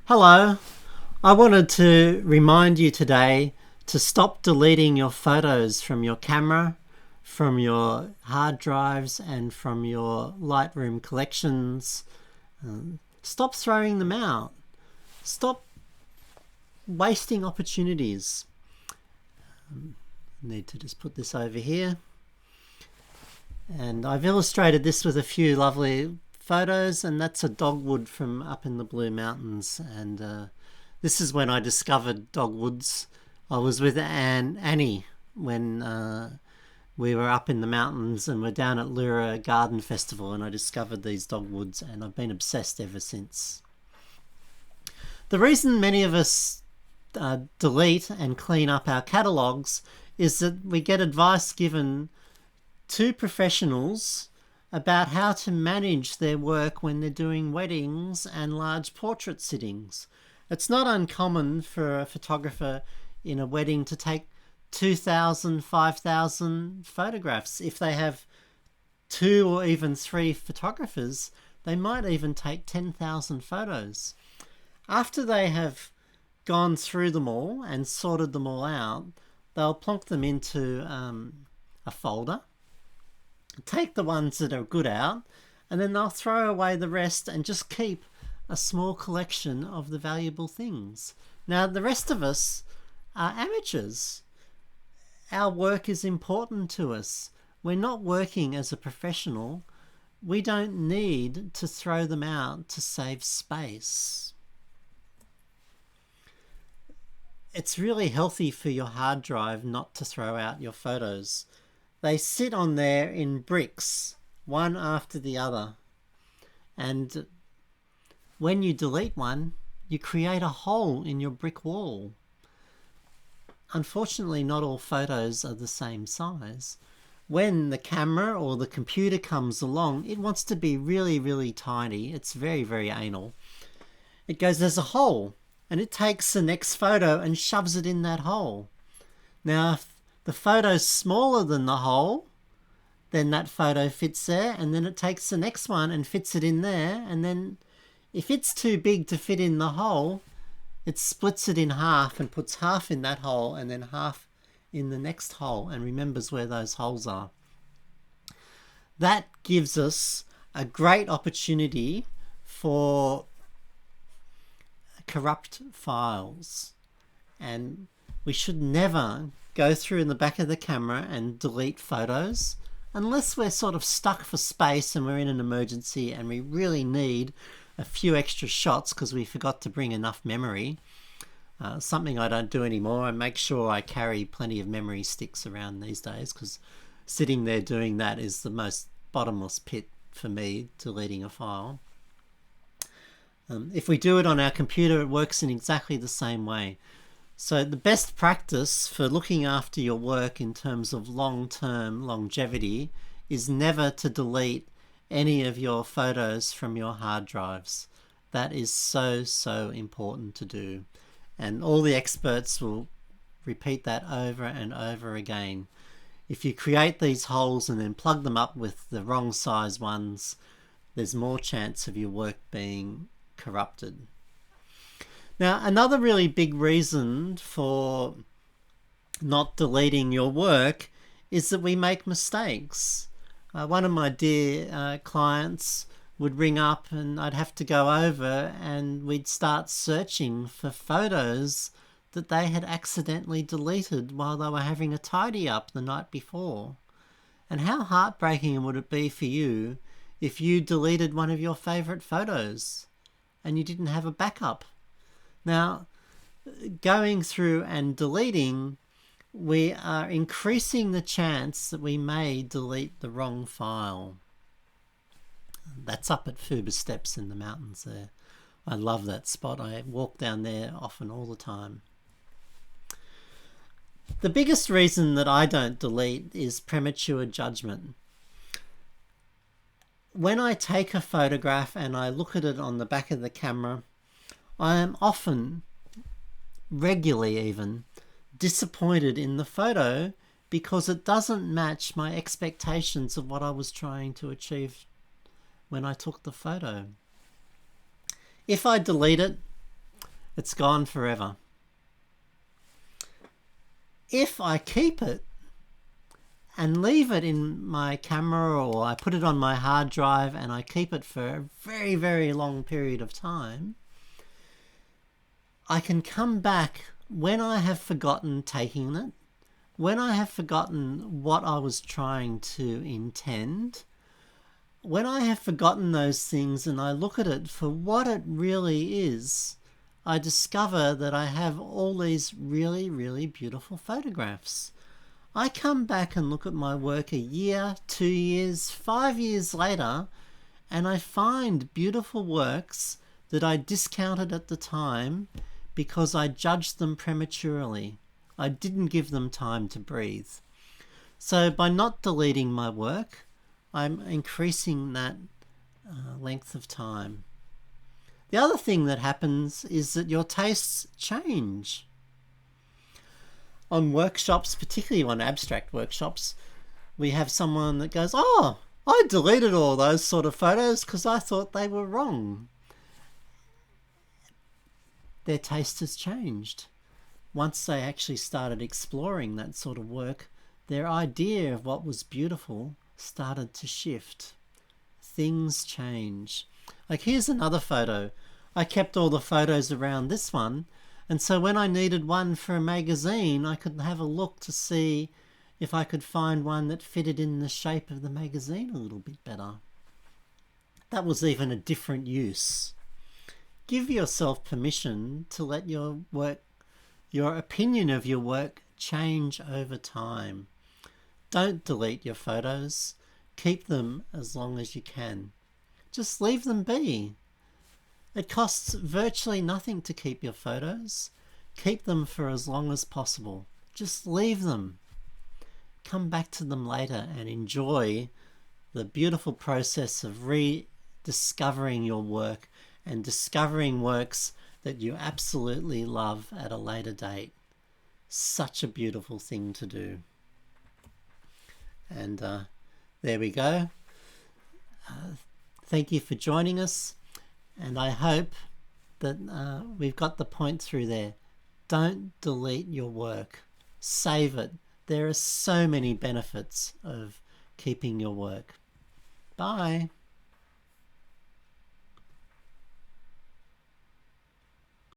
Hello, I wanted to remind you today to stop deleting your photos from your camera, from your hard drives, and from your Lightroom collections. Stop throwing them out. Stop wasting opportunities. Need to just put this over here. And I've illustrated this with a few lovely photos, and that's a dogwood from up in the Blue Mountains. And this is when I discovered dogwoods. I was with Annie when we were up in the mountains and we're down at Lura Garden Festival, and I discovered these dogwoods, and I've been obsessed ever since. The reason many of us delete and clean up our catalogues is that we get advice given to professionals about how to manage their work when they're doing weddings and large portrait sittings. It's not uncommon for a photographer in a wedding to take 2,000, 5,000 photographs. If they have 2 or even 3 photographers, they might even take 10,000 photos. After they have gone through them all and sorted them all out, they'll plonk them into a folder, take the ones that are good out, and then they'll throw away the rest and just keep a small collection of the valuable things. Now, the rest of us are amateurs. Our work is important to us. We're not working as a professional. We don't need to throw them out to save space. It's really healthy for your hard drive not to throw out your photos. They sit on there in bricks, one after the other. And when you delete one, you create a hole in your brick wall. Unfortunately, not all photos are the same size. When the camera or the computer comes along, it wants to be really, really tiny. It's very, very anal. It goes, there's a hole, and it takes the next photo and shoves it in that hole. Now, if the photo's smaller than the hole, then that photo fits there, and then it takes the next one and fits it in there, and then if it's too big to fit in the hole, it splits it in half and puts half in that hole and then half in the next hole and remembers where those holes are. That gives us a great opportunity for corrupt files, and we should never go through in the back of the camera and delete photos unless we're sort of stuck for space and we're in an emergency and we really need a few extra shots because we forgot to bring enough memory. Something I don't do anymore. I make sure I carry plenty of memory sticks around these days, because sitting there doing that is the most bottomless pit for me, deleting a file. If we do it on our computer, it works in exactly the same way. So the best practice for looking after your work in terms of long-term longevity is never to delete any of your photos from your hard drives. That is so, so important to do. And all the experts will repeat that over and over again. If you create these holes and then plug them up with the wrong size ones, there's more chance of your work being corrupted. Now, another really big reason for not deleting your work is that we make mistakes. One of my dear clients would ring up and I'd have to go over and we'd start searching for photos that they had accidentally deleted while they were having a tidy up the night before. And how heartbreaking would it be for you if you deleted one of your favourite photos and you didn't have a backup? Now, going through and deleting, we are increasing the chance that we may delete the wrong file. That's up at Fuba Steps in the mountains there. I love that spot. I walk down there often, all the time. The biggest reason that I don't delete is premature judgment. When I take a photograph and I look at it on the back of the camera, I am often, regularly even, disappointed in the photo because it doesn't match my expectations of what I was trying to achieve when I took the photo. If I delete it, It's gone forever. If I keep it and leave it in my camera, or I put it on my hard drive and I keep it for a very, very long period of time, I can come back when I have forgotten taking it, when I have forgotten what I was trying to intend, when I have forgotten those things and I look at it for what it really is, I discover that I have all these really, really beautiful photographs. I come back and look at my work a year, 2 years, 5 years later, and I find beautiful works that I discounted at the time because I judged them prematurely. I didn't give them time to breathe. So by not deleting my work, I'm increasing that length of time. The other thing that happens is that your tastes change. On workshops, particularly on abstract workshops, we have someone that goes, "Oh, I deleted all those sort of photos because I thought they were wrong." Their taste has changed. Once they actually started exploring that sort of work, their idea of what was beautiful started to shift. Things change. Like, here's another photo. I kept all the photos around this one, and so when I needed one for a magazine, I could have a look to see if I could find one that fitted in the shape of the magazine a little bit better. That was even a different use. Give yourself permission to let your work, your opinion of your work, change over time. Don't delete your photos. Keep them as long as you can. Just leave them be. It costs virtually nothing to keep your photos. Keep them for as long as possible. Just leave them. Come back to them later and enjoy the beautiful process of rediscovering your work and discovering works that you absolutely love at a later date. Such a beautiful thing to do. And there we go. Thank you for joining us, and I hope that we've got the point through there. Don't delete your work. Save it. There are so many benefits of keeping your work. Bye.